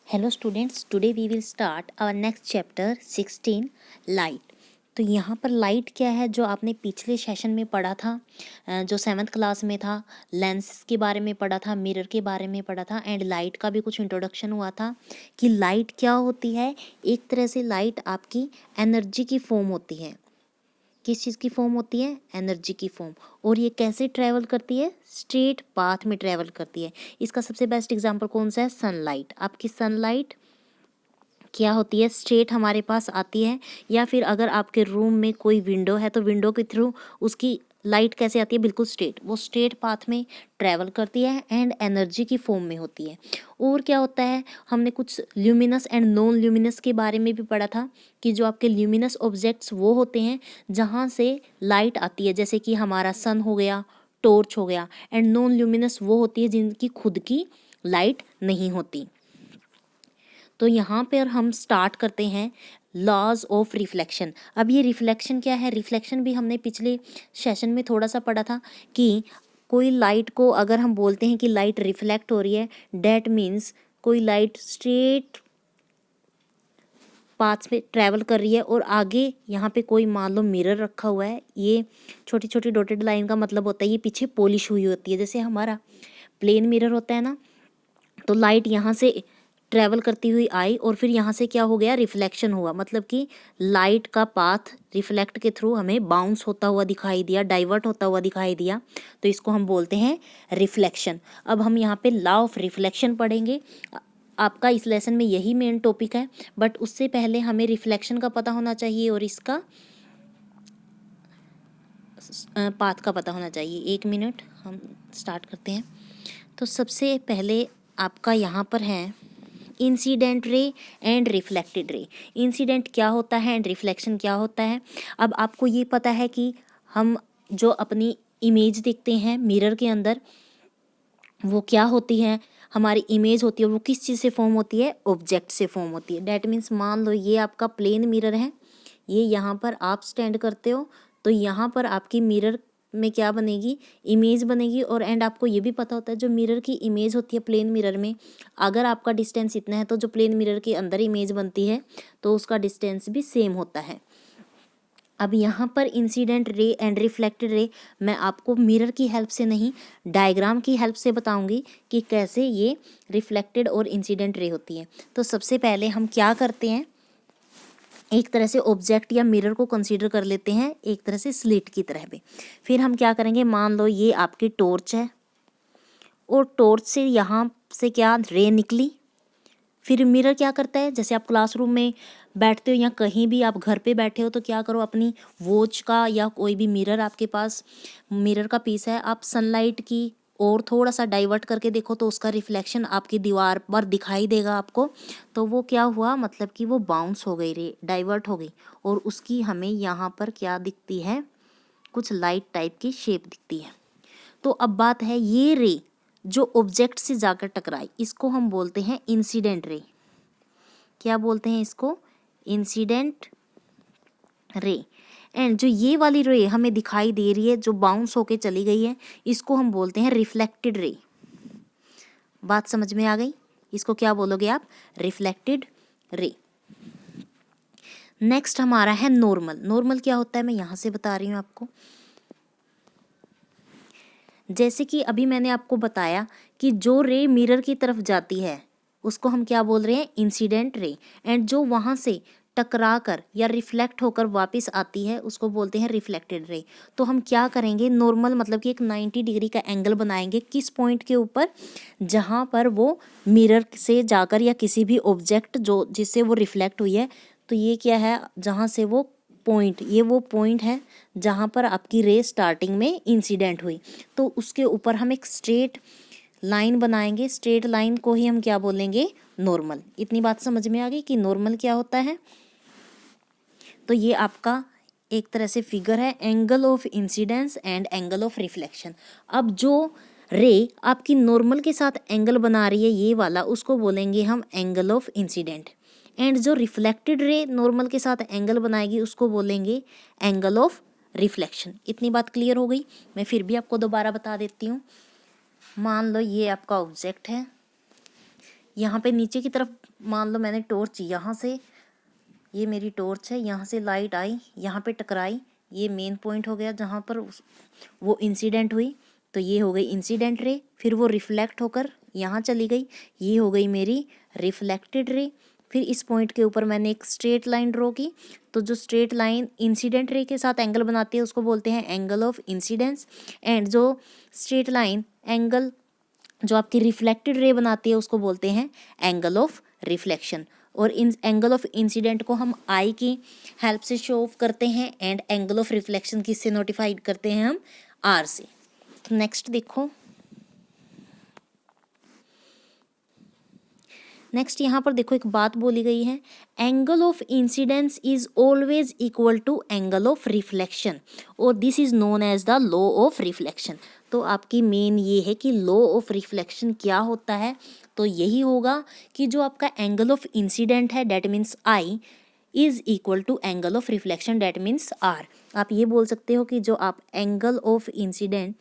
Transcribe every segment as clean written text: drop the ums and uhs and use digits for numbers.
Hello students, today we will start our next chapter 16 light. तो यहाँ पर light क्या है जो आपने पिछले सेशन में पढ़ा था, जो 7th क्लास में था। लेंस के बारे में पढ़ा था, मिरर के बारे में पढ़ा था एंड लाइट का भी कुछ इंट्रोडक्शन हुआ था कि लाइट क्या होती है। एक तरह से लाइट आपकी एनर्जी की फॉर्म होती है। किस चीज़ की फॉर्म होती है? एनर्जी की फॉर्म। और ये कैसे ट्रैवल करती है? स्ट्रेट पाथ में ट्रैवल करती है। इसका सबसे बेस्ट एग्जांपल कौन सा है? सनलाइट। आपकी सनलाइट क्या होती है? स्ट्रेट हमारे पास आती है, या फिर अगर आपके रूम में कोई विंडो है तो विंडो के थ्रू उसकी लाइट कैसे आती है? बिल्कुल स्ट्रेट, वो स्ट्रेट पाथ में ट्रैवल करती है एंड एनर्जी की फॉर्म में होती है। और क्या होता है, हमने कुछ ल्यूमिनस एंड नॉन ल्यूमिनस के बारे में भी पढ़ा था कि जो आपके ल्यूमिनस ऑब्जेक्ट्स वो होते हैं जहाँ से लाइट आती है, जैसे कि हमारा सन हो गया, टॉर्च हो गया। एंड नॉन ल्यूमिनस वो होती है जिनकी खुद की लाइट नहीं होती। तो यहाँ पर हम स्टार्ट करते हैं लॉज ऑफ रिफ्लेक्शन। अब ये रिफ्लेक्शन क्या है? रिफ्लेक्शन भी हमने पिछले सेशन में थोड़ा सा पढ़ा था कि कोई लाइट को अगर हम बोलते हैं कि लाइट रिफ्लेक्ट हो रही है, डैट मीन्स कोई लाइट स्ट्रेट पाथ में ट्रैवल कर रही है और आगे यहाँ पे कोई मान लो मिरर रखा हुआ है। ये छोटी छोटी डॉटेड लाइन का मतलब होता है ये पीछे पॉलिश हुई होती है। जैसे हमारा प्लेन मिरर होता है ना, तो लाइट यहाँ से ट्रैवल करती हुई आई और फिर यहाँ से क्या हो गया? रिफ्लेक्शन हुआ। मतलब कि लाइट का पाथ रिफ्लेक्ट के थ्रू हमें बाउंस होता हुआ दिखाई दिया, डाइवर्ट होता हुआ दिखाई दिया, तो इसको हम बोलते हैं रिफ्लेक्शन। अब हम यहाँ पे लॉ ऑफ रिफ्लेक्शन पढ़ेंगे। आपका इस लेसन में यही मेन टॉपिक है, बट उससे पहले हमें रिफ्लेक्शन का पता होना चाहिए और इसका पाथ का पता होना चाहिए। 1 मिनट, हम स्टार्ट करते हैं। तो सबसे पहले आपका यहाँ पर है incident ray and reflected ray. Incident क्या होता है एंड रिफ्लेक्शन क्या होता है? अब आपको ये पता है कि हम जो अपनी इमेज देखते हैं मिरर के अंदर, वो क्या होती है? हमारी इमेज होती है, वो किस चीज़ से फॉर्म होती है? ऑब्जेक्ट से फॉर्म होती है। डैट मीन्स मान लो ये आपका प्लेन मिरर है, ये यहाँ पर आप स्टैंड करते हो, तो यहाँ पर आपकी मिरर में क्या बनेगी? इमेज बनेगी। और एंड आपको ये भी पता होता है जो मिरर की इमेज होती है प्लेन मिरर में, अगर आपका डिस्टेंस इतना है तो जो प्लेन मिरर के अंदर इमेज बनती है तो उसका डिस्टेंस भी सेम होता है। अब यहाँ पर incident ray and reflected ray मैं आपको मिरर की हेल्प से नहीं, डायग्राम की हेल्प से बताऊंगी कि कैसे ये रिफ्लेक्टेड और इंसिडेंट रे होती है। तो सबसे पहले हम क्या करते हैं, एक तरह से ऑब्जेक्ट या मिरर को कंसीडर कर लेते हैं एक तरह से स्लिट की तरह पे। फिर हम क्या करेंगे, मान लो ये आपकी टॉर्च है और टॉर्च से यहाँ से क्या रे निकली। फिर मिरर क्या करता है, जैसे आप क्लासरूम में बैठते हो या कहीं भी आप घर पे बैठे हो तो क्या करो, अपनी वॉच का या कोई भी मिरर आपके पास मिरर का पीस है, आप सनलाइट की और थोड़ा सा डाइवर्ट करके देखो तो उसका रिफ्लेक्शन आपकी दीवार पर दिखाई देगा आपको। तो वो क्या हुआ, मतलब कि वो बाउंस हो गई, रे डाइवर्ट हो गई, और उसकी हमें यहाँ पर क्या दिखती है? कुछ लाइट टाइप की शेप दिखती है। तो अब बात है, ये रे जो ऑब्जेक्ट से जाकर टकराई इसको हम बोलते हैं इंसिडेंट रे। क्या बोलते हैं इसको? Incident ray. एंड जो ये वाली रे हमें दिखाई दे रही है जो बाउंस होके चली गई है, इसको हम बोलते हैं रिफ्लेक्टेड रे। बात समझ में आ गई? इसको क्या बोलोगे आप? Reflected ray. नेक्स्ट हमारा है नॉर्मल। नॉर्मल क्या होता है मैं यहाँ से बता रही हूँ आपको। जैसे कि अभी मैंने आपको बताया कि जो रे मिरर की तरफ जाती है उसको हम क्या बोल रहे हैं? Incident ray. एंड जो वहाँ से टकरा कर या रिफ्लेक्ट होकर वापस आती है उसको बोलते हैं रिफ्लेक्टेड रे। तो हम क्या करेंगे, नॉर्मल मतलब कि एक 90 डिग्री का एंगल बनाएंगे। किस पॉइंट के ऊपर? जहाँ पर वो मिरर से जाकर या किसी भी ऑब्जेक्ट जो जिससे वो रिफ्लेक्ट हुई है, तो ये क्या है, जहाँ से वो पॉइंट, ये वो पॉइंट है जहाँ पर आपकी रे स्टार्टिंग में इंसिडेंट हुई, तो उसके ऊपर हम एक स्ट्रेट लाइन बनाएंगे। स्ट्रेट लाइन को ही हम क्या बोलेंगे? नॉर्मल। इतनी बात समझ में आ गई कि नॉर्मल क्या होता है? तो ये आपका एक तरह से फिगर है, angle of incidence and angle of reflection. अब जो रे आपकी नॉर्मल के साथ एंगल बना रही है ये वाला, उसको बोलेंगे हम एंगल ऑफ इंसिडेंट। एंड जो रिफ्लेक्टेड रे नॉर्मल के साथ एंगल बनाएगी उसको बोलेंगे एंगल ऑफ रिफ्लेक्शन। इतनी बात क्लियर हो गई? मैं फिर भी आपको दोबारा बता देती हूँ। मान लो ये आपका ऑब्जेक्ट है, यहाँ पे नीचे की तरफ मान लो मैंने टॉर्च यहाँ से, ये मेरी टॉर्च है, यहाँ से लाइट आई, यहाँ पे टकराई, ये मेन पॉइंट हो गया जहाँ पर वो इंसिडेंट हुई, तो ये हो गई इंसिडेंट रे। फिर वो रिफ्लेक्ट होकर यहाँ चली गई, ये हो गई मेरी रिफ्लेक्टेड रे। फिर इस पॉइंट के ऊपर मैंने एक स्ट्रेट लाइन ड्रॉ की, तो जो स्ट्रेट लाइन इंसिडेंट रे के साथ एंगल बनाती है उसको बोलते हैं एंगल ऑफ इंसिडेंस, एंड जो स्ट्रेट लाइन एंगल जो आपकी रिफ्लेक्टेड रे बनाती है उसको बोलते हैं एंगल ऑफ रिफ्लेक्शन। और इन एंगल ऑफ इंसिडेंट को हम आई की हेल्प से शो ऑफ करते हैं, एंड एंगल ऑफ रिफ्लेक्शन किससे नोटिफाइड करते हैं हम, आर से। तो नेक्स्ट देखो, नेक्स्ट यहाँ पर देखो एक बात बोली गई है, angle of incidence is always equal to angle of reflection, और this is known as the law of reflection. तो आपकी मेन ये है कि लॉ ऑफ रिफ्लेक्शन क्या होता है, तो यही होगा कि जो आपका एंगल ऑफ इंसिडेंट है that means I is equal to angle of reflection that means R. आप ये बोल सकते हो कि जो आप angle of incident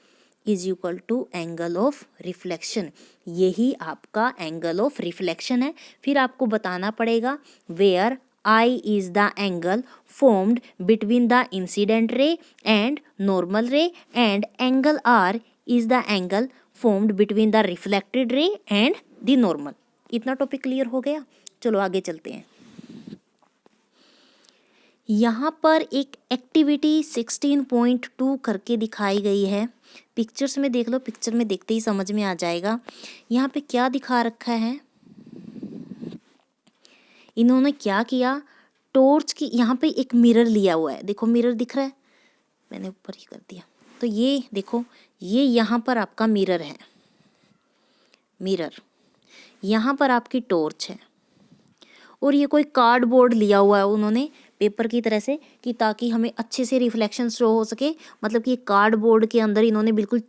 is equal to angle of reflection, यही आपका एंगल ऑफ रिफ्लेक्शन है। फिर आपको बताना पड़ेगा where I is the angle formed between the incident ray and normal ray, and angle R is the angle formed between the reflected ray and the normal। इतना topic clear हो गया। चलो आगे चलते हैं। यहाँ पर एक एक्टिविटी 16.2 करके दिखाई गई है, पिक्चर्स में देख लो, पिक्चर में देखते ही समझ में आ जाएगा। यहाँ पे क्या दिखा रखा है, इन्होंने क्या किया, टॉर्च की यहाँ पे एक मिरर लिया हुआ है, देखो मिरर दिख रहा है, मैंने ऊपर ही कर दिया, तो ये देखो ये यहाँ पर आपका मिरर है, मिरर यहाँ पर आपकी टॉर्च है, और ये कोई कार्डबोर्ड लिया हुआ है उन्होंने पेपर की तरह से, कि ताकि हमें अच्छे से रिफ्लेक्शन शो हो सके। मतलब कि कार्डबोर्ड के अंदर इन्होंने बिल्कुल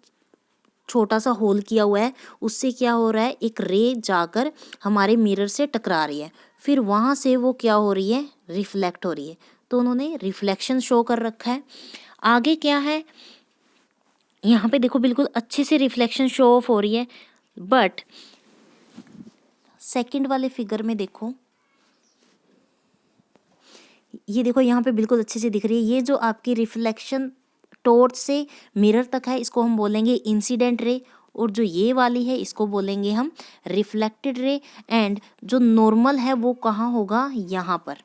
छोटा सा होल किया हुआ है, उससे क्या हो रहा है, एक रे जाकर हमारे मिरर से टकरा रही है, फिर वहाँ से वो क्या हो रही है, रिफ्लेक्ट हो रही है, तो उन्होंने रिफ्लेक्शन शो कर रखा है। आगे क्या है, यहाँ पे देखो बिल्कुल अच्छे से रिफ्लेक्शन शो ऑफ हो रही है, बट सेकंड वाले फिगर में देखो, ये देखो यहाँ पे बिल्कुल अच्छे से दिख रही है, ये जो आपकी रिफ्लेक्शन टॉर्च से मिरर तक है इसको हम बोलेंगे इंसिडेंट रे, और जो ये वाली है इसको बोलेंगे हम रिफ्लेक्टेड रे, एंड जो नॉर्मल है वो कहाँ होगा, यहाँ पर।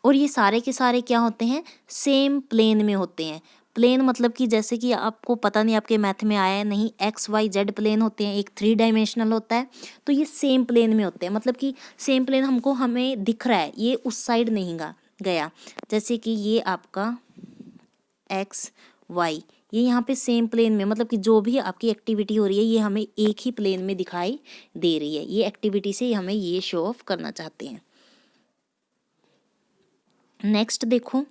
और ये सारे के सारे क्या होते हैं, सेम प्लेन में होते हैं। प्लेन मतलब कि जैसे कि आपको पता नहीं आपके मैथ में आया है नहीं, एक्स वाई जेड प्लेन होते हैं, एक 3 डायमेंशनल होता है, तो ये सेम प्लेन में होते हैं। मतलब कि सेम प्लेन हमको हमें दिख रहा है, ये उस साइड नहीं गया, जैसे कि ये आपका एक्स वाई, ये यहाँ पे सेम प्लेन में, मतलब कि जो भी आपकी एक्टिविटी हो रही है ये हमें एक ही प्लेन में दिखाई दे रही है। ये एक्टिविटी से हमें ये शो ऑफ करना चाहते हैं। नेक्स्ट देखो,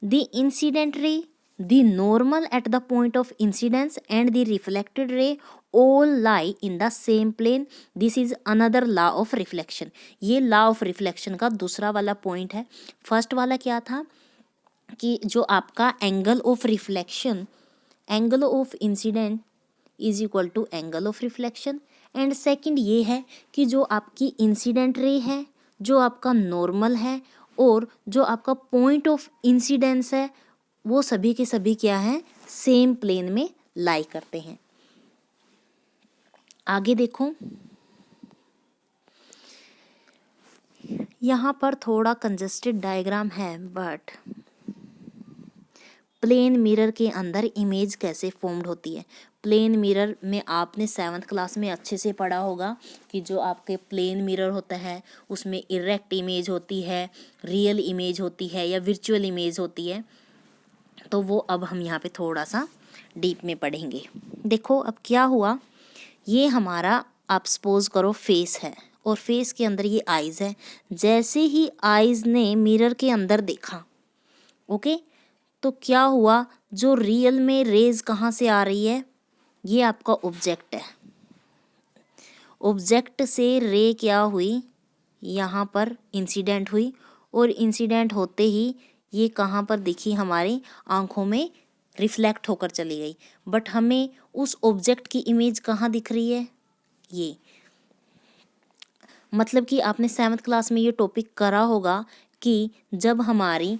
the incident ray, the normal at the point of incidence and the reflected ray all lie in the same plane, this is another law of reflection। ये law of reflection का दूसरा वाला point है। First वाला क्या था कि जो आपका angle of reflection, angle of incident is equal to angle of reflection, and second ये है कि जो आपकी इंसिडेंट रे है, जो आपका नॉर्मल है, और जो आपका पॉइंट ऑफ इंसिडेंस है, वो सभी के सभी क्या हैं, सेम प्लेन में लाई करते हैं। आगे देखो, यहाँ पर थोड़ा कंजस्टेड डायग्राम है, बट प्लेन मिरर के अंदर इमेज कैसे फॉर्म्ड होती है। प्लेन मिरर में आपने 7th क्लास में अच्छे से पढ़ा होगा कि जो आपके प्लेन मिरर होता है उसमें इरेक्ट इमेज होती है, रियल इमेज होती है, या वर्चुअल इमेज होती है। तो वो अब हम यहाँ पे थोड़ा सा डीप में पढ़ेंगे। देखो अब क्या हुआ, ये हमारा आप सपोज करो फेस है, और फेस के अंदर ये आइज़ है। जैसे ही आइज़ ने मिरर के अंदर देखा, ओके, तो क्या हुआ, जो रियल में रेज कहाँ से आ रही है, ये आपका ऑब्जेक्ट है, ऑब्जेक्ट से रे क्या हुई, यहाँ पर इंसिडेंट हुई, और इंसिडेंट होते ही ये कहाँ पर दिखी, हमारी आँखों में रिफ्लेक्ट होकर चली गई। बट हमें उस ऑब्जेक्ट की इमेज कहाँ दिख रही है, ये मतलब कि आपने 7th क्लास में ये टॉपिक करा होगा कि जब हमारी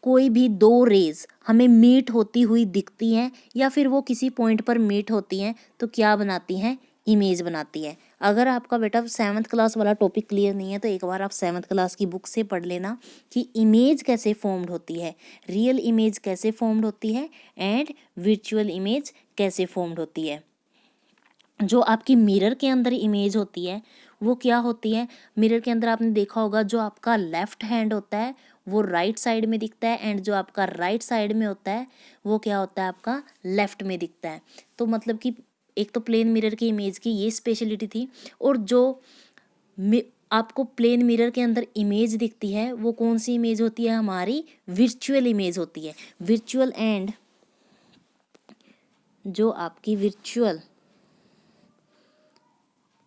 कोई भी दो रेज हमें मीट होती हुई दिखती हैं या फिर वो किसी पॉइंट पर मीट होती हैं तो क्या बनाती हैं, इमेज बनाती है। अगर आपका बेटा 7th क्लास वाला टॉपिक क्लियर नहीं है तो एक बार आप 7th क्लास की बुक से पढ़ लेना कि इमेज कैसे फॉर्म्ड होती है, रियल इमेज कैसे फॉर्म्ड होती है एंड वर्चुअल इमेज कैसे फॉर्म्ड होती है। जो आपकी मिरर के अंदर इमेज होती है वो क्या होती है, मिरर के अंदर आपने देखा होगा जो आपका लेफ्ट हैंड होता है वो राइट साइड में दिखता है एंड जो आपका राइट साइड में होता है वो क्या होता है, आपका लेफ्ट में दिखता है। तो मतलब कि एक तो प्लेन मिरर की इमेज की ये स्पेशलिटी थी, और जो आपको प्लेन मिरर के अंदर इमेज दिखती है वो कौन सी इमेज होती है, हमारी वर्चुअल इमेज होती है। वर्चुअल एंड जो आपकी वर्चुअल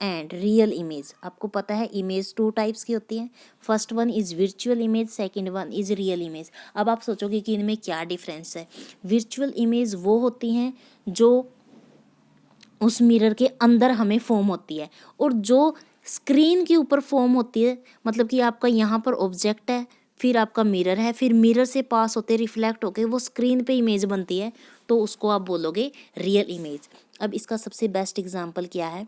एंड रियल इमेज, आपको पता है इमेज 2 टाइप्स की होती है। First one is virtual image, second one is real image. अब आप सोचोगे कि इनमें क्या डिफरेंस है। वर्चुअल इमेज वो होती हैं जो उस मिरर के अंदर हमें फॉर्म होती है, और जो स्क्रीन के ऊपर फॉर्म होती है मतलब कि आपका यहाँ पर ऑब्जेक्ट है, फिर आपका मिरर है, फिर मिरर से पास होते रिफ्लेक्ट होके वो स्क्रीन पे इमेज बनती है, तो उसको आप बोलोगे रियल इमेज। अब इसका सबसे बेस्ट एग्जांपल क्या है,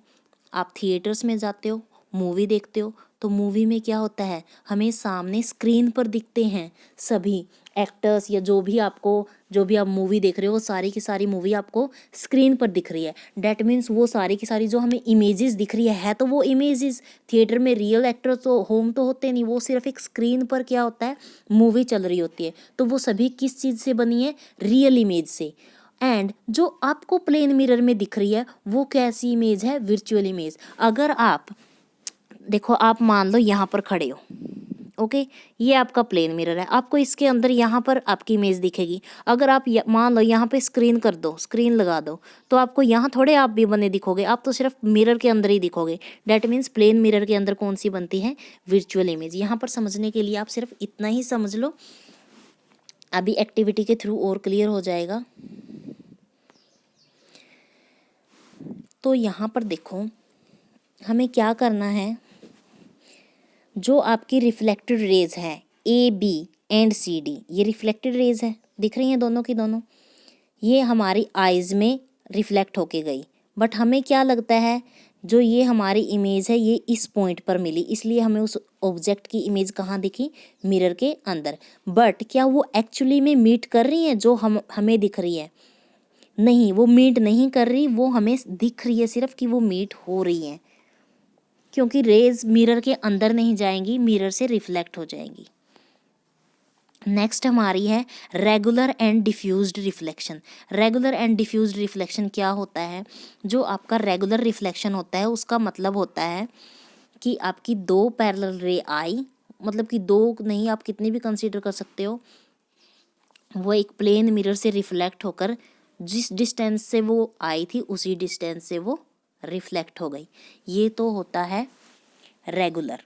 आप थिएटर्स में जाते हो, मूवी देखते हो, तो मूवी में क्या होता है, हमें सामने स्क्रीन पर दिखते हैं सभी एक्टर्स या जो भी आप मूवी देख रहे हो वो सारी की सारी मूवी आपको स्क्रीन पर दिख रही है। डैट मीन्स वो सारी की सारी जो हमें इमेजेस दिख रही है तो वो इमेजेस थिएटर में रियल एक्टर तो होम तो होते नहीं, वो सिर्फ एक स्क्रीन पर क्या होता है, मूवी चल रही होती है। तो वो सभी किस चीज़ से बनी है, रियल इमेज से। एंड जो आपको प्लेन मिरर में दिख रही है वो कैसी इमेज है, वर्चुअल इमेज। अगर आप देखो, आप मान लो यहाँ पर खड़े हो, ओके, ये आपका प्लेन मिरर है, आपको इसके अंदर यहाँ पर आपकी इमेज दिखेगी। अगर आप मान लो यहाँ पे स्क्रीन कर दो, स्क्रीन लगा दो, तो आपको यहाँ थोड़े आप भी बने दिखोगे, आप तो सिर्फ मिरर के अंदर ही दिखोगे। डैट मीन्स प्लेन मिरर के अंदर कौन सी बनती है, वर्चुअल इमेज। यहाँ पर समझने के लिए आप सिर्फ इतना ही समझ लो, अभी एक्टिविटी के थ्रू और क्लियर हो जाएगा। तो यहाँ पर देखो हमें क्या करना है, जो आपकी रिफ्लेक्टेड रेज है A B and C D, ये रिफ्लेक्टेड रेज है, दिख रही हैं दोनों की दोनों, ये हमारी आइज़ में रिफ्लेक्ट होके गई। बट हमें क्या लगता है, जो ये हमारी इमेज है ये इस पॉइंट पर मिली, इसलिए हमें उस ऑब्जेक्ट की इमेज कहाँ दिखी, मिरर के अंदर। बट क्या वो एक्चुअली में मीट कर रही है जो हमें दिख रही है, नहीं, वो मीट नहीं कर रही, वो हमें दिख रही है सिर्फ कि वो मीट हो रही है, क्योंकि रेज मिरर के अंदर नहीं जाएंगी, मिरर से रिफ्लेक्ट हो जाएंगी। नेक्स्ट हमारी है regular and diffused reflection. Regular and diffused reflection क्या होता है, जो आपका रेगुलर रिफ्लेक्शन होता है उसका मतलब होता है कि आपकी दो पैरेलल रे आई, मतलब कि दो नहीं, आप कितनी भी कंसीडर कर सकते हो, वो एक प्लेन मिरर से रिफ्लेक्ट होकर जिस डिस्टेंस से वो आई थी उसी डिस्टेंस से वो रिफ्लेक्ट हो गई। ये तो होता है रेगुलर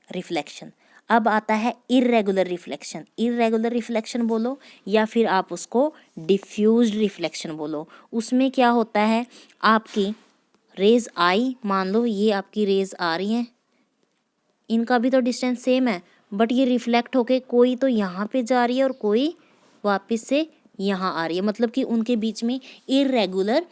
रिफ्लेक्शन। अब आता है इर्रेगुलर रिफ्लेक्शन। इर्रेगुलर रिफ्लेक्शन बोलो या फिर आप उसको डिफ्यूज्ड रिफ्लेक्शन बोलो। उसमें क्या होता है, आपकी रेज आई, मान लो ये आपकी रेज आ रही हैं, इनका भी तो डिस्टेंस सेम है, बट ये रिफ्लेक्ट होके कोई तो यहाँ पे जा रही है और कोई वापस से यहाँ आ रही है, मतलब कि उनके बीच में इर्रेगुलर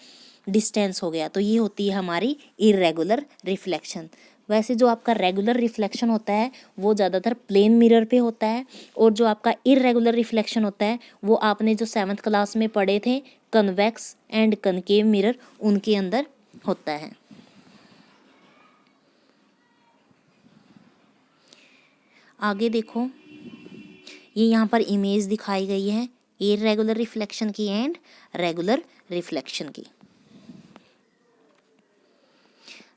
डिस्टेंस हो गया, तो ये होती है हमारी इर्रेगुलर रिफ्लेक्शन। वैसे जो आपका रेगुलर रिफ्लेक्शन होता है वो ज़्यादातर प्लेन मिरर पे होता है, और जो आपका इर्रेगुलर रिफ्लेक्शन होता है वो आपने जो 7th क्लास में पढ़े थे कन्वेक्स एंड कनकेव मिरर, उनके अंदर होता है। आगे देखो, ये यहाँ पर इमेज दिखाई गई है इर्रेगुलर रिफ्लेक्शन की एंड रेगुलर रिफ्लेक्शन की।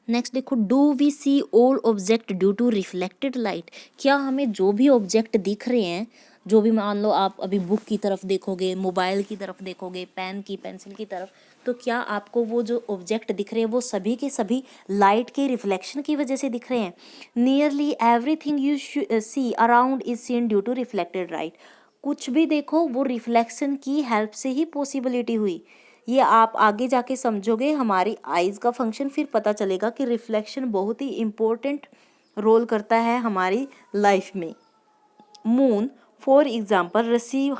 नेक्स्ट देखो, do we see all object due to reflected light. क्या हमें जो भी ऑब्जेक्ट दिख रहे हैं, जो भी मान लो आप अभी बुक की तरफ देखोगे, मोबाइल की तरफ देखोगे, पेन की, पेंसिल की तरफ, तो क्या आपको वो जो ऑब्जेक्ट दिख रहे हैं वो सभी के सभी लाइट के रिफ्लेक्शन की वजह से दिख रहे हैं? Nearly everything you see around is seen due to reflected light. कुछ भी देखो वो रिफ्लेक्शन की हेल्प से ही पॉसिबिलिटी हुई, ये आप आगे जाके समझोगे हमारी आइज़ का फंक्शन, फिर पता चलेगा कि रिफ्लेक्शन बहुत ही इम्पोर्टेंट रोल करता है हमारी लाइफ में। Moon for example receive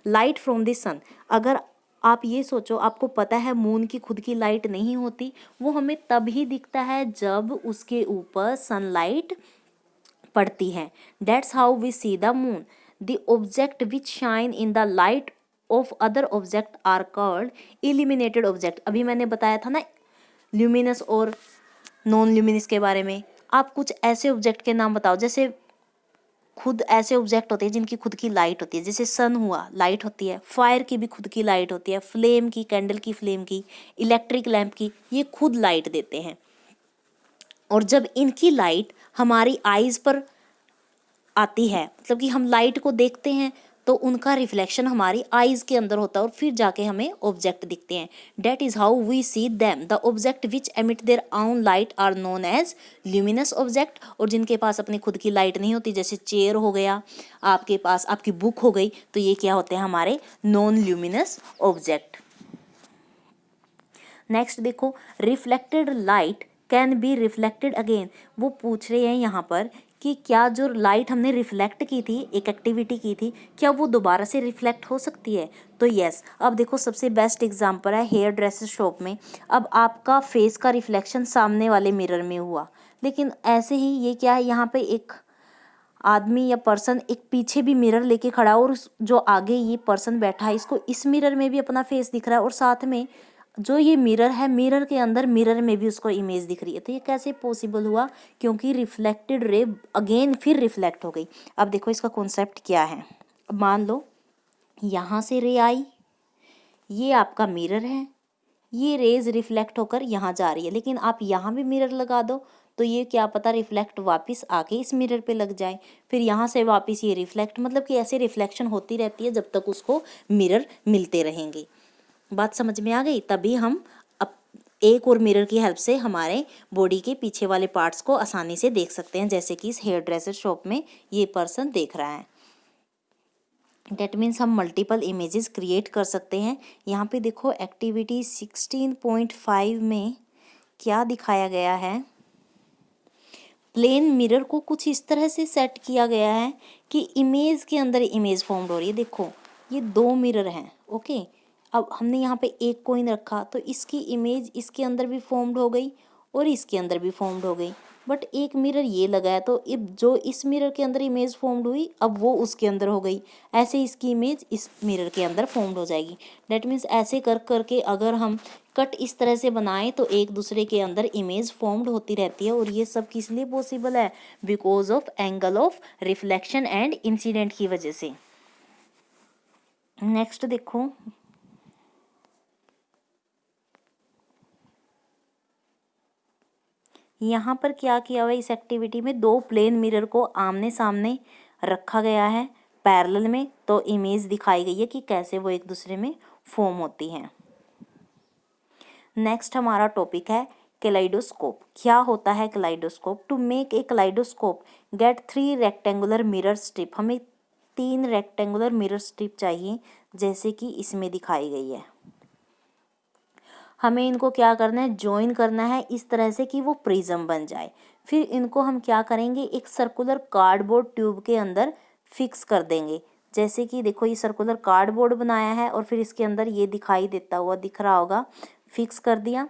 light from the sun. अगर आप ये सोचो, आपको पता है मून की खुद की लाइट नहीं होती, वो हमें तभी दिखता है जब उसके ऊपर सनलाइट पड़ती है। That's how we see the moon. The object which shine in the light of other object are called illuminated object. अभी मैंने बताया था ना ल्यूमिनस और नॉन ल्यूमिनस के बारे में। आप कुछ ऐसे ऑब्जेक्ट के नाम बताओ, जैसे खुद ऐसे ऑब्जेक्ट होते हैं जिनकी खुद की लाइट होती है, जैसे सन हुआ, लाइट होती है। फायर की भी खुद की लाइट होती है, फ्लेम की, कैंडल की फ्लेम की, इलेक्ट्रिक लैंप की, ये खुद लाइट देते हैं। और जब इनकी लाइट हमारी आईज पर आती है, मतलब कि हम लाइट को देखते हैं, तो उनका रिफ्लेक्शन हमारी आईज के अंदर होता है और फिर जाके हमें ऑब्जेक्ट दिखते हैं। That is how we see them. The object which emit their own light are known as luminous object. और जिनके पास अपनी खुद की लाइट नहीं होती, जैसे चेयर हो गया, आपके पास आपकी बुक हो गई, तो ये क्या होते हैं हमारे नॉन ल्यूमिनस ऑब्जेक्ट। नेक्स्ट देखो, reflected light can be reflected again. वो पूछ रहे हैं यहाँ पर कि क्या जो लाइट हमने रिफ्लेक्ट की थी, एक एक्टिविटी की थी, क्या वो दोबारा से रिफ्लेक्ट हो सकती है? तो यस। अब देखो सबसे बेस्ट एग्जांपल है हेयर ड्रेसेस शॉप में। अब आपका फेस का रिफ्लेक्शन सामने वाले मिरर में हुआ, लेकिन ऐसे ही ये क्या है, यहाँ पे एक आदमी या पर्सन एक पीछे भी मिरर लेके खड़ा है, और जो आगे ये पर्सन बैठा है इसको इस मिरर में भी अपना फेस दिख रहा है, और साथ में जो ये मिरर है, मिरर के अंदर मिरर में भी उसको इमेज दिख रही है। तो ये कैसे पॉसिबल हुआ? क्योंकि रिफ्लेक्टेड रे अगेन फिर रिफ्लेक्ट हो गई। अब देखो इसका कॉन्सेप्ट क्या है। अब मान लो यहाँ से रे आई, ये आपका मिरर है, ये रेज रिफ्लेक्ट होकर यहाँ जा रही है, लेकिन आप यहाँ भी मिरर लगा दो तो ये क्या पता रिफ्लेक्ट वापस आके इस मिरर पे लग जाए, फिर यहाँ से वापस ये रिफ्लेक्ट, मतलब कि ऐसे रिफ्लेक्शन होती रहती है जब तक उसको मिरर मिलते रहेंगे। बात समझ में आ गई? तभी हम अब एक और मिरर की हेल्प से हमारे बॉडी के पीछे वाले पार्ट्स को आसानी से देख सकते हैं, जैसे कि इस हेयर ड्रेसर शॉप में ये पर्सन देख रहा है। डेट मीन्स हम मल्टीपल इमेजेस क्रिएट कर सकते हैं। यहाँ पे देखो एक्टिविटी 16.5 में क्या दिखाया गया है। प्लेन मिरर को कुछ इस तरह से सेट किया गया है कि इमेज के अंदर इमेज फॉर्म्ड हो रही है। देखो ये दो मिरर हैं, ओके। अब हमने यहाँ पे एक कॉइन रखा तो इसकी इमेज इसके अंदर भी फॉर्म्ड हो गई और इसके अंदर भी फॉर्म्ड हो गई, बट एक मिरर ये लगा है तो अब जो इस मिरर के अंदर इमेज फॉर्म्ड हुई अब वो उसके अंदर हो गई, ऐसे इसकी इमेज इस मिरर के अंदर फॉर्म्ड हो जाएगी। डेट मीन्स ऐसे कर करके अगर हम कट इस तरह से बनाएं तो एक दूसरे के अंदर इमेज फॉर्म्ड होती रहती है, और ये सब किस लिए पॉसिबल है? Because of angle of reflection and incident की वजह से। नेक्स्ट देखो, यहाँ पर क्या किया हुआ है, इस एक्टिविटी में दो प्लेन मिरर को आमने सामने रखा गया है पैरेलल में, तो इमेज दिखाई गई है कि कैसे वो एक दूसरे में फॉर्म होती हैं। नेक्स्ट हमारा टॉपिक है कैलाइडोस्कोप। क्या होता है kaleidoscope? To make a kaleidoscope get 3 rectangular mirror strip. हमें 3 रेक्टेंगुलर मिरर स्ट्रिप चाहिए, जैसे कि इसमें दिखाई गई है। हमें इनको क्या करना है? ज्वाइन करना है इस तरह से कि वो प्रिज्म बन जाए। फिर इनको हम क्या करेंगे? एक सर्कुलर कार्डबोर्ड ट्यूब के अंदर फिक्स कर देंगे। जैसे कि देखो ये सर्कुलर कार्डबोर्ड बनाया है और फिर इसके अंदर ये दिखाई देता हुआ दिख रहा होगा, फिक्स कर दिया।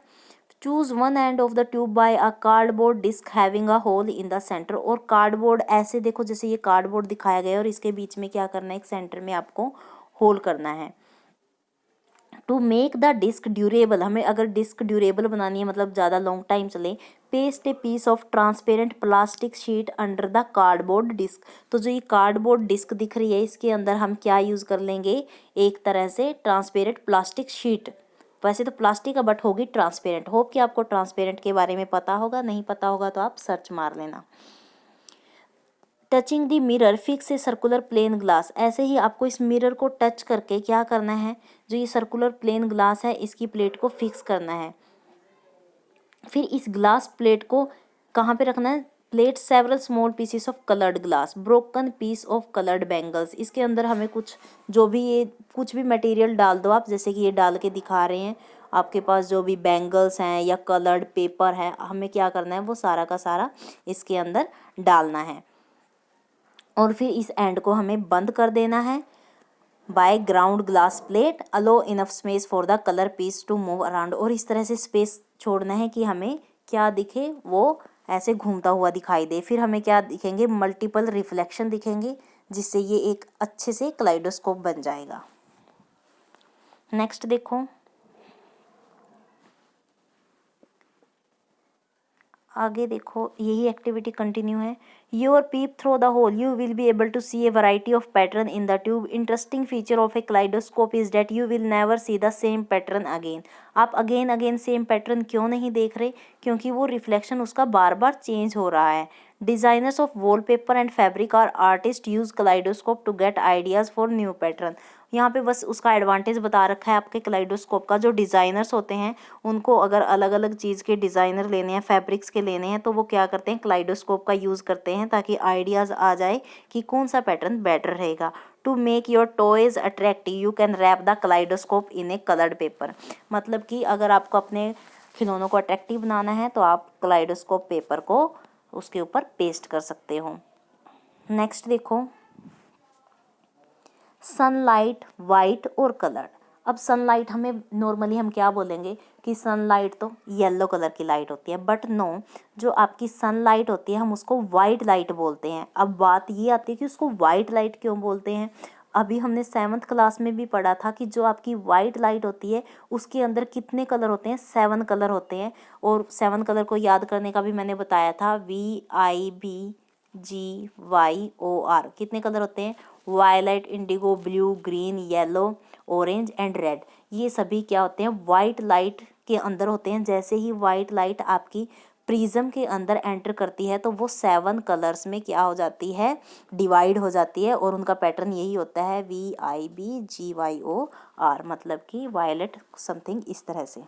Choose one end of the tube by a cardboard disc having a hole in the centre. और कार्डबोर्ड ऐसे देखो, जैसे ये कार्डबोर्ड दिखाया गया है और इसके बीच में क्या करना है? एक सेंटर में आपको होल करना है। To make the disc durable, हमें अगर डिस्क ड्यूरेबल बनानी है, मतलब ज़्यादा लॉन्ग टाइम चले, paste a piece of transparent plastic sheet under the cardboard disc. तो जो ये कार्डबोर्ड डिस्क दिख रही है इसके अंदर हम क्या यूज़ कर लेंगे? एक तरह से ट्रांसपेरेंट प्लास्टिक शीट। वैसे तो प्लास्टिक का बट होगी ट्रांसपेरेंट। होप कि आपको ट्रांसपेरेंट के बारे में पता होगा, नहीं पता होगा तो आप सर्च मार लेना। Touching the mirror fix a circular plane glass. ऐसे ही आपको इस मिरर को टच करके क्या करना है? जो ये सर्कुलर प्लेन ग्लास है इसकी प्लेट को फिक्स करना है। फिर इस ग्लास प्लेट को कहाँ पे रखना है? Place several small pieces of coloured glass, broken piece of coloured bangles. इसके अंदर हमें कुछ जो भी ये कुछ भी मटेरियल डाल दो आप, जैसे कि ये डाल के दिखा रहे हैं आपके पास जो भी बैंगल्स हैं या कलर्ड पेपर है, हमें क्या करना है वो सारा का सारा इसके अंदर डालना है और फिर इस एंड को हमें बंद कर देना है by ground glass plate, allow enough space for the colour piece to move around. और इस तरह से स्पेस छोड़ना है कि हमें क्या दिखे, वो ऐसे घूमता हुआ दिखाई दे। फिर हमें क्या दिखेंगे, मल्टीपल रिफ्लेक्शन दिखेंगे, जिससे ये एक अच्छे से कलाइडोस्कोप बन जाएगा। नेक्स्ट देखो, आगे देखो, यही एक्टिविटी कंटिन्यू है। Your peep through the hole, you will be able to see a variety of pattern in the tube. Interesting feature of a kaleidoscope is that you will never see the same pattern again. आप again again same pattern क्यों नहीं देख रहे, क्योंकि वो reflection उसका बार बार change हो रहा है। Designers of wallpaper and fabric are artist use kaleidoscope to get ideas for new pattern. यहाँ पे बस उसका एडवांटेज बता रखा है आपके कलाइडोस्कोप का। जो डिज़ाइनर्स होते हैं उनको अगर अलग अलग चीज़ के डिज़ाइनर लेने हैं, फैब्रिक्स के लेने हैं, तो वो क्या करते हैं, कलाइडोस्कोप का यूज़ करते हैं ताकि आइडियाज़ आ जाए कि कौन सा पैटर्न बेटर रहेगा। To make your toys attractive you can wrap the kaleidoscope in a coloured paper. मतलब कि अगर आपको अपने खिलौनों को अट्रैक्टिव बनाना है तो आप कलाइडोस्कोप पेपर को उसके ऊपर पेस्ट कर सकते हो। नेक्स्ट देखो, सनलाइट वाइट और कलर्ड। अब सनलाइट हमें नॉर्मली हम क्या बोलेंगे कि सनलाइट तो येलो कलर की लाइट होती है, बट नो, जो आपकी सनलाइट होती है हम उसको वाइट लाइट बोलते हैं। अब बात ये आती है कि उसको वाइट लाइट क्यों बोलते हैं। अभी हमने 7th क्लास में भी पढ़ा था कि जो आपकी वाइट लाइट होती है उसके अंदर कितने कलर होते हैं, 7 कलर होते हैं। और 7 कलर को याद करने का भी मैंने बताया था, VIBGYOR। कितने कलर होते हैं, violet, indigo, blue, green, yellow, orange and red. ये सभी क्या होते हैं, वाइट लाइट के अंदर होते हैं। जैसे ही वाइट लाइट आपकी प्रिज्म के अंदर एंटर करती है तो वो 7 कलर्स में क्या हो जाती है, डिवाइड हो जाती है। और उनका पैटर्न यही होता है VIBGYOR, मतलब कि वायलेट समथिंग इस तरह से।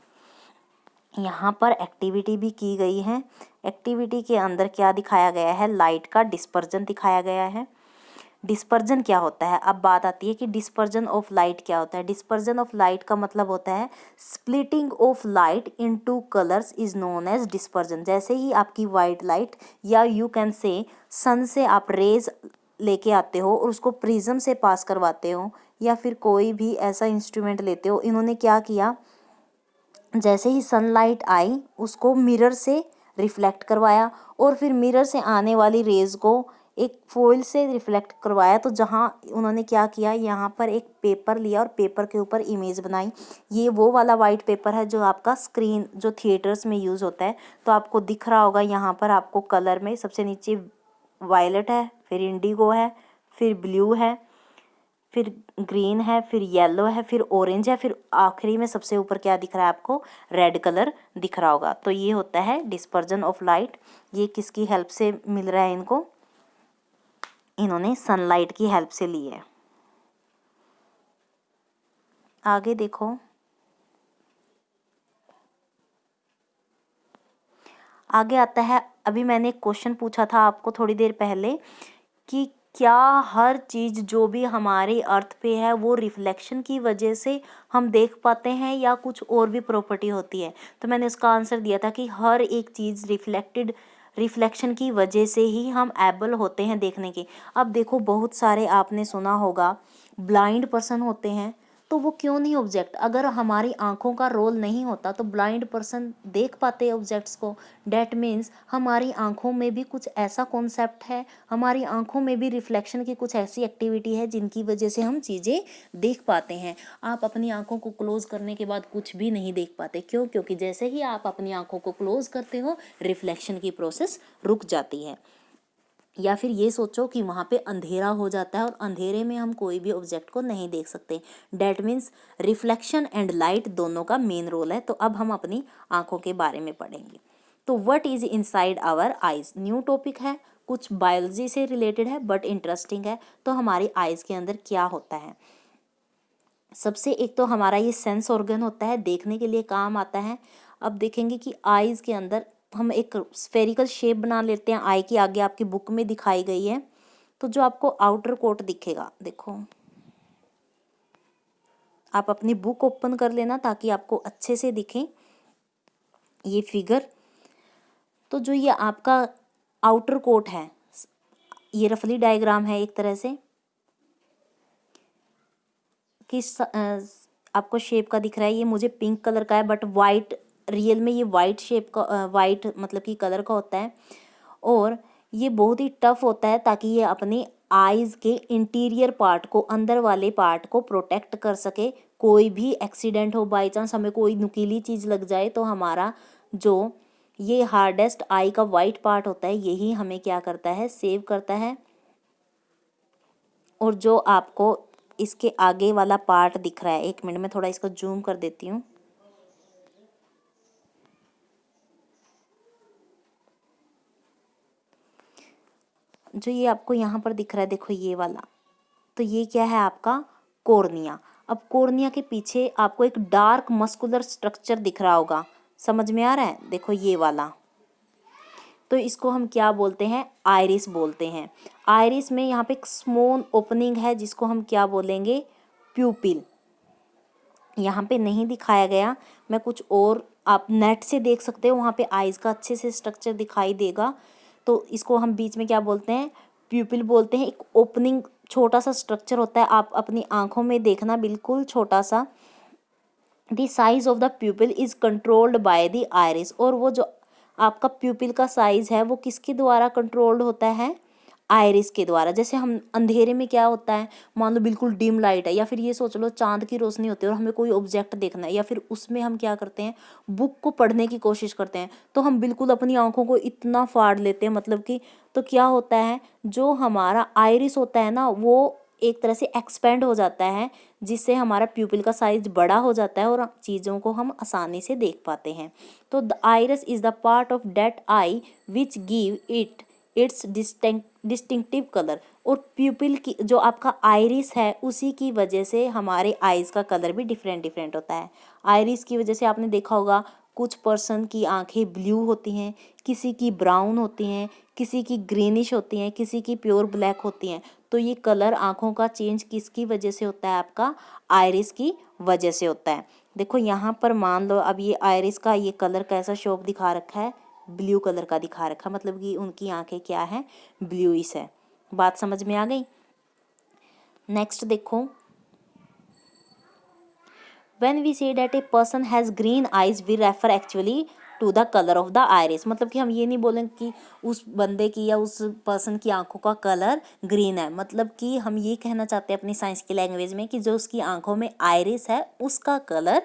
यहाँ पर एक्टिविटी भी की गई है। एक्टिविटी के अंदर क्या दिखाया गया है, लाइट का डिस्पर्जन दिखाया गया है। डिस्पर्जन क्या होता है, अब बात आती है कि डिस्पर्जन ऑफ लाइट क्या होता है। डिस्पर्जन ऑफ लाइट का मतलब होता है splitting of light into colours is known as dispersion. जैसे ही आपकी वाइट लाइट या यू कैन से सन से आप रेज लेके आते हो और उसको प्रिज्म से पास करवाते हो, या फिर कोई भी ऐसा इंस्ट्रूमेंट लेते हो, इन्होंने क्या किया, जैसे ही सनलाइट आई उसको मिरर से रिफ्लेक्ट करवाया और फिर मिरर से आने वाली रेज को एक फॉइल से रिफ्लेक्ट करवाया। तो जहाँ उन्होंने क्या किया, यहाँ पर एक पेपर लिया और पेपर के ऊपर इमेज बनाई। ये वो वाला वाइट पेपर है जो आपका स्क्रीन जो थिएटर्स में यूज़ होता है। तो आपको दिख रहा होगा यहाँ पर आपको कलर में सबसे नीचे वायलेट है, फिर इंडिगो है, फिर ब्लू है, फिर ग्रीन है, फिर येलो है, फिर ऑरेंज है, फिर आखिरी में सबसे ऊपर क्या दिख रहा है आपको, रेड कलर दिख रहा होगा। तो ये होता है डिस्पर्जन ऑफ लाइट। ये किसकी हेल्प से मिल रहा है इनको, इन्होंने सनलाइट की हेल्प से ली है। आगे देखो, आगे आता है, अभी मैंने एक क्वेश्चन पूछा था आपको थोड़ी देर पहले कि क्या हर चीज़ जो भी हमारे अर्थ पे है वो रिफ्लेक्शन की वजह से हम देख पाते हैं या कुछ और भी प्रॉपर्टी होती है। तो मैंने उसका आंसर दिया था कि हर एक चीज़ रिफ्लेक्शन की वजह से ही हम एबल होते हैं देखने के। अब देखो, बहुत सारे आपने सुना होगा ब्लाइंड पर्सन होते हैं, तो वो क्यों नहीं ऑब्जेक्ट, अगर हमारी आंखों का रोल नहीं होता तो ब्लाइंड पर्सन देख पाते ऑब्जेक्ट्स को। डैट मीन्स हमारी आंखों में भी कुछ ऐसा कॉन्सेप्ट है, हमारी आंखों में भी रिफ्लेक्शन की कुछ ऐसी एक्टिविटी है जिनकी वजह से हम चीज़ें देख पाते हैं। आप अपनी आंखों को क्लोज करने के बाद कुछ भी नहीं देख पाते, क्यों, क्योंकि जैसे ही आप अपनी आंखों को क्लोज करते हो रिफ्लेक्शन की प्रोसेस रुक जाती है। या फिर ये सोचो कि वहाँ पे अंधेरा हो जाता है और अंधेरे में हम कोई भी ऑब्जेक्ट को नहीं देख सकते। That means reflection and light दोनों का मेन रोल है। तो अब हम अपनी आंखों के बारे में पढ़ेंगे। तो what is inside our eyes, new topic है, कुछ बायोलॉजी से रिलेटेड है बट इंटरेस्टिंग है। तो हमारी आइज के अंदर क्या होता है, सबसे एक तो हमारा ये सेंस ऑर्गन होता है, देखने के लिए काम आता है। अब देखेंगे कि आइज के अंदर हम एक स्फेरिकल शेप बना लेते हैं आई की आगे, आपकी बुक में दिखाई गई है। तो जो आपको आउटर कोट दिखेगा, देखो आप अपनी बुक ओपन कर लेना ताकि आपको अच्छे से दिखे ये फिगर। तो जो ये आपका आउटर कोट है, ये रफली डायग्राम है एक तरह से किस आपको शेप का दिख रहा है। ये मुझे पिंक कलर का है, बट वाइट, रियल में ये वाइट शेप का, वाइट मतलब कि कलर का होता है। और ये बहुत ही टफ होता है ताकि ये अपनी आईज के इंटीरियर पार्ट को, अंदर वाले पार्ट को प्रोटेक्ट कर सके। कोई भी एक्सीडेंट हो, बाई चांस हमें कोई नुकीली चीज़ लग जाए तो हमारा जो ये हार्डेस्ट आई का वाइट पार्ट होता है यही हमें क्या करता है, सेव करता है। और जो आपको इसके आगे वाला पार्ट दिख रहा है, एक मिनट में थोड़ा इसको जूम कर देती हूँ। जो ये आपको यहाँ पर दिख रहा है, देखो ये वाला, तो ये क्या है आपका कॉर्निया। अब कॉर्निया के पीछे आपको एक डार्क मस्कुलर स्ट्रक्चर दिख रहा होगा, समझ में आ रहा है, देखो ये वाला। तो इसको हम क्या बोलते हैं, आइरिस बोलते हैं। आइरिस में यहाँ पे एक स्मॉल ओपनिंग है जिसको हम क्या बोलेंगे, प्यूपिल। यहाँ पे नहीं दिखाया गया, मैं कुछ और, आप नेट से देख सकते हो, वहाँ पे आइज़ का अच्छे से स्ट्रक्चर दिखाई देगा। तो इसको हम बीच में क्या बोलते हैं, प्यूपिल बोलते हैं। एक ओपनिंग छोटा सा स्ट्रक्चर होता है, आप अपनी आँखों में देखना, बिल्कुल छोटा सा। The size of the प्यूपिल is controlled by the iris. और वो जो आपका प्यूपिल का साइज है वो किसके द्वारा कंट्रोल्ड होता है, आइरिस के द्वारा। जैसे हम अंधेरे में क्या होता है, मान लो बिल्कुल डिम लाइट है, या फिर ये सोच लो चांद की रोशनी होती है और हमें कोई ऑब्जेक्ट देखना है, या फिर उसमें हम क्या करते हैं, बुक को पढ़ने की कोशिश करते हैं, तो हम बिल्कुल अपनी आंखों को इतना फाड़ लेते हैं, मतलब कि, तो क्या होता है, जो हमारा आइरिस होता है ना वो एक तरह से एक्सपेंड हो जाता है, जिससे हमारा प्यूपिल का साइज बड़ा हो जाता है और चीज़ों को हम आसानी से देख पाते हैं। तो the iris is the part of that eye which give it its distinctive colour. और प्यूपिल की जो आपका आइरिस है उसी की वजह से हमारे आइज़ का कलर भी डिफरेंट डिफरेंट होता है। आइरिस की वजह से आपने देखा होगा कुछ पर्सन की आंखें ब्लू होती हैं, किसी की ब्राउन होती हैं, किसी की ग्रीनिश होती हैं, किसी की प्योर ब्लैक होती हैं। तो ये कलर आँखों का चेंज किसकी वजह से होता है, आपका आइरिस की वजह से होता है। देखो यहाँ पर मान लो अब ये आइरिस का ये कलर कैसा शेप दिखा रखा है, ब्लू कलर का दिखा रखा, मतलब कि उनकी आंखें क्या है, ब्लूइश है। बात समझ में आ गई। नेक्स्ट देखो, when we say that a person has green eyes we refer actually to the color of the iris। मतलब कि हम ये नहीं बोलेंगे कि उस बंदे की या उस पर्सन की आंखों का कलर ग्रीन है, मतलब कि हम ये कहना चाहते हैं अपनी साइंस की लैंग्वेज में कि जो उसकी आंखों में आइरिस है उसका कलर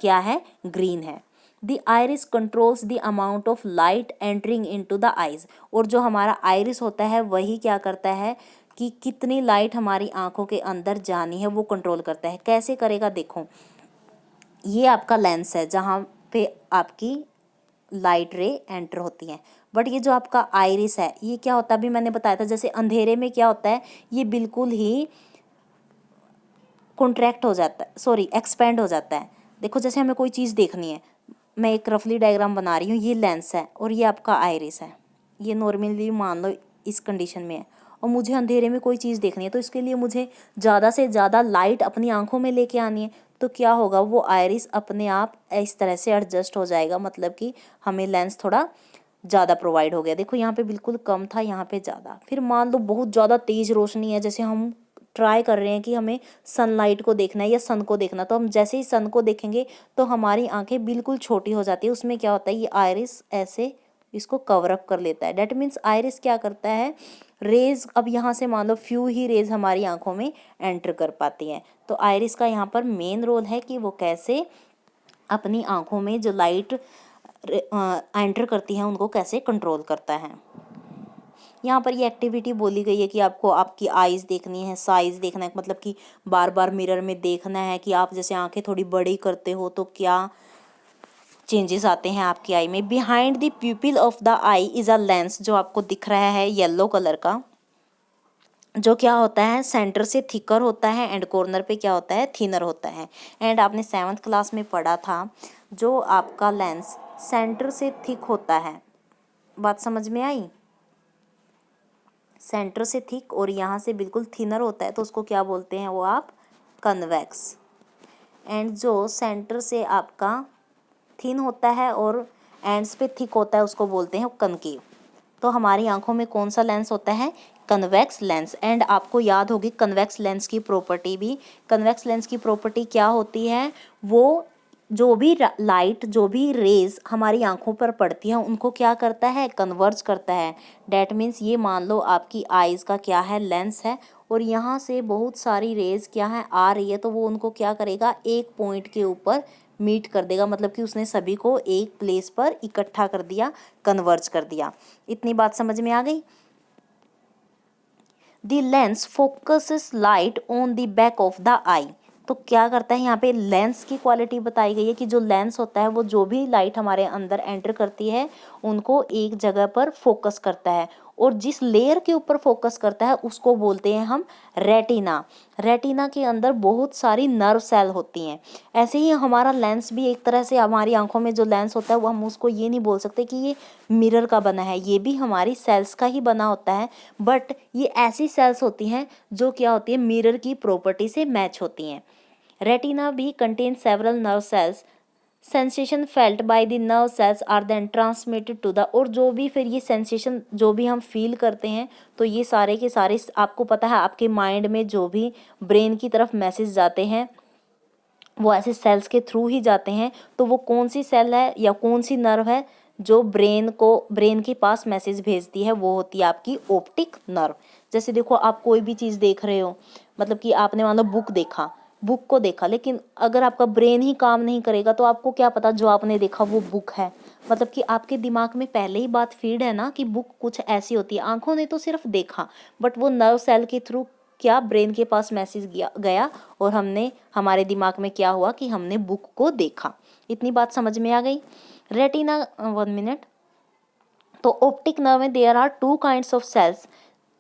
क्या है, ग्रीन है। The iris controls the amount of light entering into the eyes. और जो हमारा आइरिस होता है वही क्या करता है कि कितनी लाइट हमारी आंखों के अंदर जानी है वो कंट्रोल करता है। कैसे करेगा, देखो ये आपका लेंस है जहाँ पे आपकी लाइट रे एंटर होती है, बट ये जो आपका आइरिस है ये क्या होता है, अभी मैंने बताया था जैसे अंधेरे में क्या होता है, ये बिल्कुल ही कॉन्ट्रैक्ट हो जाता है, सॉरी एक्सपेंड हो जाता है। देखो जैसे हमें कोई चीज़ देखनी है, मैं एक रफली डायग्राम बना रही हूँ, ये लेंस है और ये आपका आइरिस है, ये नॉर्मली मान लो इस कंडीशन में है, और मुझे अंधेरे में कोई चीज़ देखनी है तो इसके लिए मुझे ज़्यादा से ज़्यादा लाइट अपनी आंखों में लेके आनी है। तो क्या होगा, वो आइरिस अपने आप इस तरह से एडजस्ट हो जाएगा, मतलब कि हमें लेंस थोड़ा ज़्यादा प्रोवाइड हो गया। देखो यहाँ पे बिल्कुल कम था, यहाँ पे ज़्यादा। फिर मान लो बहुत ज़्यादा तेज़ रोशनी है, जैसे हम ट्राई कर रहे हैं कि हमें सनलाइट को देखना है या सन को देखना, तो हम जैसे ही सन को देखेंगे तो हमारी आंखें बिल्कुल छोटी हो जाती है। उसमें क्या होता है, ये आइरिस ऐसे इसको कवर अप कर लेता है। डेट मीन्स आइरिस क्या करता है, रेज, अब यहाँ से मान लो फ्यू ही रेज हमारी आंखों में एंटर कर पाती हैं। तो आइरिस का यहाँ पर मेन रोल है कि वो कैसे अपनी आंखों में जो लाइट एंटर करती है उनको कैसे कंट्रोल करता है। यहाँ पर ये एक्टिविटी बोली गई है कि आपको आपकी आइज़ देखनी है, साइज़ देखना है, मतलब कि बार बार मिरर में देखना है कि आप जैसे आंखें थोड़ी बड़ी करते हो तो क्या चेंजेस आते हैं आपकी आई में। Behind the प्यूपिल of the I is a lens, जो आपको दिख रहा है येलो कलर का, जो क्या होता है सेंटर से थिकर होता है एंड कॉर्नर पे क्या होता है, थिनर होता है। एंड आपने 7th क्लास में पढ़ा था जो आपका लेंस सेंटर से थिक होता है बात समझ में आई? सेंटर से थिक और यहाँ से बिल्कुल थिनर होता है तो उसको क्या बोलते हैं, वो आप कन्वेक्स। एंड जो सेंटर से आपका थिन होता है और एंड्स पे थिक होता है उसको बोलते हैं कनकेव। तो हमारी आंखों में कौन सा लेंस होता है, कन्वेक्स लेंस। एंड आपको याद होगी कन्वेक्स लेंस की प्रॉपर्टी भी। कन्वेक्स लेंस की प्रॉपर्टी क्या होती है, वो जो भी लाइट, जो भी रेज हमारी आंखों पर पड़ती है उनको क्या करता है, कन्वर्ज करता है। डैट मीन्स ये मान लो आपकी आईज का क्या है, लेंस है, और यहाँ से बहुत सारी रेज क्या है आ रही है, तो वो उनको क्या करेगा, एक पॉइंट के ऊपर मीट कर देगा, मतलब कि उसने सभी को एक प्लेस पर इकट्ठा कर दिया, कन्वर्ज कर दिया। इतनी बात समझ में आ गई? The lens focuses light on the back of the eye. तो क्या करता है, यहाँ पे लेंस की क्वालिटी बताई गई है कि जो लेंस होता है वो जो भी लाइट हमारे अंदर एंटर करती है उनको एक जगह पर फोकस करता है, और जिस लेयर के ऊपर फोकस करता है उसको बोलते हैं हम रेटिना। रेटिना के अंदर बहुत सारी नर्व सेल होती हैं। ऐसे ही हमारा लेंस भी एक तरह से, हमारी आंखों में जो लेंस होता है वो हम उसको ये नहीं बोल सकते कि ये मिरर का बना है, ये भी हमारी सेल्स का ही बना होता है, बट ये ऐसी सेल्स होती हैं जो क्या होती है, मिरर की प्रॉपर्टी से मैच होती हैं। रेटिना भी contain several nerve cells, sensation felt by the nerve cells are then transmitted to the, और जो भी फिर ये सेंसेशन जो भी हम फील करते हैं तो ये सारे के सारे आपको पता है आपके माइंड में जो भी ब्रेन की तरफ मैसेज जाते हैं वो ऐसे सेल्स के थ्रू ही जाते हैं। तो वो कौन सी सेल है या कौन सी नर्व है जो ब्रेन के पास मैसेज भेजती है, वो होती है आपकी ऑप्टिक नर्व। जैसे देखो आप कोई भी चीज़ देख रहे हो, मतलब कि आपने मान लो बुक को देखा, लेकिन अगर आपका ब्रेन ही काम नहीं करेगा तो आपको क्या पता जो आपने देखा वो बुक है। मतलब कि आपके दिमाग में पहले ही बात फीड है ना कि बुक कुछ ऐसी होती है। आंखों ने तो सिर्फ देखा, बट वो नर्व सेल के थ्रू क्या ब्रेन के पास मैसेज गया और हमारे दिमाग में क्या हुआ कि हमने बुक को देखा। इतनी बात समझ में आ गई? Retina, 1 minute. तो ऑप्टिक नर्व में there are 2 kinds of cells.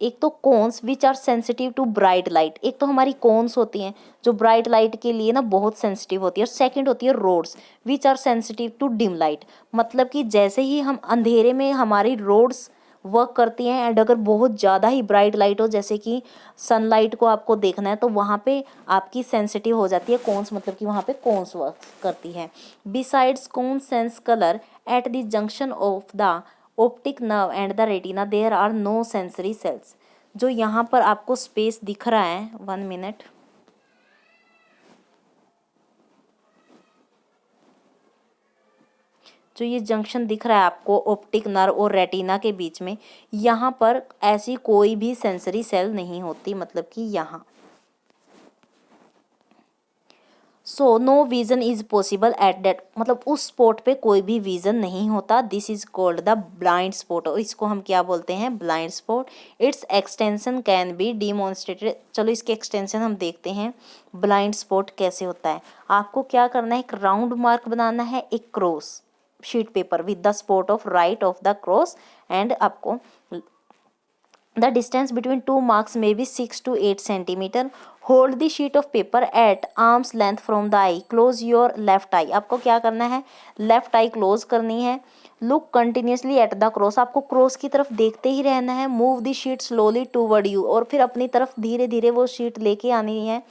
एक तो cones which are sensitive to bright light. एक तो हमारी कोन्स होती हैं जो ब्राइट लाइट के लिए ना बहुत सेंसिटिव होती है, और सेकंड होती है rods which are sensitive to dim light. मतलब कि जैसे ही हम अंधेरे में हमारी रोड्स वर्क करती हैं, एंड अगर बहुत ज़्यादा ही ब्राइट लाइट हो, जैसे कि सनलाइट को आपको देखना है, तो वहाँ पे आपकी सेंसिटिव हो जाती है कोन्स, मतलब कि वहाँ पे कोन्स वर्क करती है। Besides cone sense colour at the junction of the optic nerve and the retina there are no sensory cells. जो यहाँ पर आपको स्पेस दिख रहा है, 1 मिनट, जो ये जंक्शन दिख रहा है आपको ऑप्टिक नर्व और रेटिना के बीच में, यहाँ पर ऐसी कोई भी सेंसरी सेल नहीं होती, मतलब कि यहाँ। So no vision is possible at that, मतलब उस स्पॉट पे कोई भी विजन नहीं होता। This is called the blind spot, और इसको हम क्या बोलते हैं, blind spot. Its extension can be demonstrated. चलो इसके एक्सटेंशन हम देखते हैं, ब्लाइंड स्पॉट कैसे होता है। आपको क्या करना है, एक राउंड मार्क बनाना है, एक cross sheet paper with the spot of right of the cross, and आपको the distance between two marks may be 6 to 8 centimeter. Hold the sheet of paper at arm's length from the eye. Close your left eye. आपको क्या करना है, left आई close करनी है। Look continuously at the cross, आपको cross की तरफ देखते ही रहना है। Move the sheet slowly toward you, और फिर अपनी तरफ धीरे धीरे वो शीट लेके आनी है।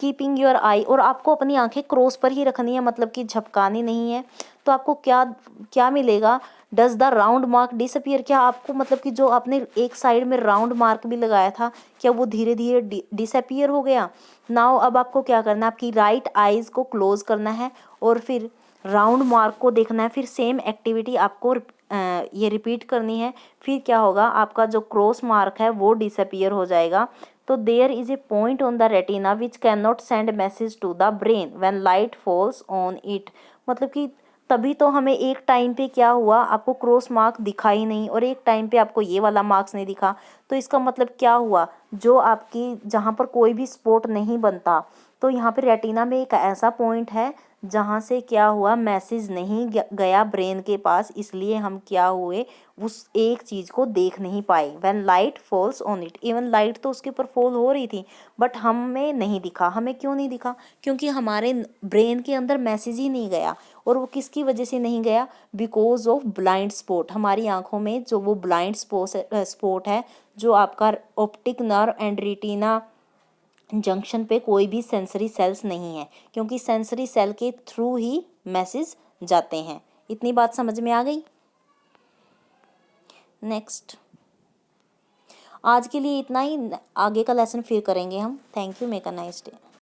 कीपिंग योर आई, और आपको अपनी आंखें क्रॉस पर ही रखनी है, मतलब कि झपकानी नहीं है। तो आपको क्या क्या मिलेगा, does the round mark disappear, क्या आपको मतलब कि जो आपने एक साइड में राउंड मार्क भी लगाया था क्या वो धीरे धीरे डिसअपियर हो गया। नाउ अब आपको क्या करना है, आपकी राइट आईज को क्लोज करना है और फिर राउंड मार्क को देखना है। फिर सेम एक्टिविटी आपको ये रिपीट करनी है। फिर क्या होगा, आपका जो क्रॉस मार्क है वो डिसअपियर हो जाएगा। तो there is a point on the retina which can not send message to the brain when light falls on it. मतलब कि तभी तो हमें एक टाइम पे क्या हुआ, आपको क्रॉस मार्क दिखा ही नहीं, और एक टाइम पे आपको ये वाला मार्क्स नहीं दिखा। तो इसका मतलब क्या हुआ, जो आपकी जहाँ पर कोई भी स्पॉट नहीं बनता, तो यहाँ पे रेटिना में एक ऐसा पॉइंट है जहाँ से क्या हुआ, मैसेज नहीं गया ब्रेन के पास, इसलिए हम क्या हुए, उस एक चीज़ को देख नहीं पाए। When light falls on it, even light तो उसके ऊपर फॉल हो रही थी बट हमें नहीं दिखा। हमें क्यों नहीं दिखा? क्योंकि हमारे ब्रेन के अंदर मैसेज ही नहीं गया। और वो किसकी वजह से नहीं गया? Because of blind spot. हमारी आंखों में जो वो ब्लाइंड स्पॉट है, जो आपका optic nerve and retina junction पे कोई भी सेंसरी सेल्स नहीं है, क्योंकि सेंसरी सेल के थ्रू ही मैसेज जाते हैं। इतनी बात समझ में आ गई? नेक्स्ट, आज के लिए इतना ही, आगे का लेसन फिर करेंगे हम। Thank you, make a nice day.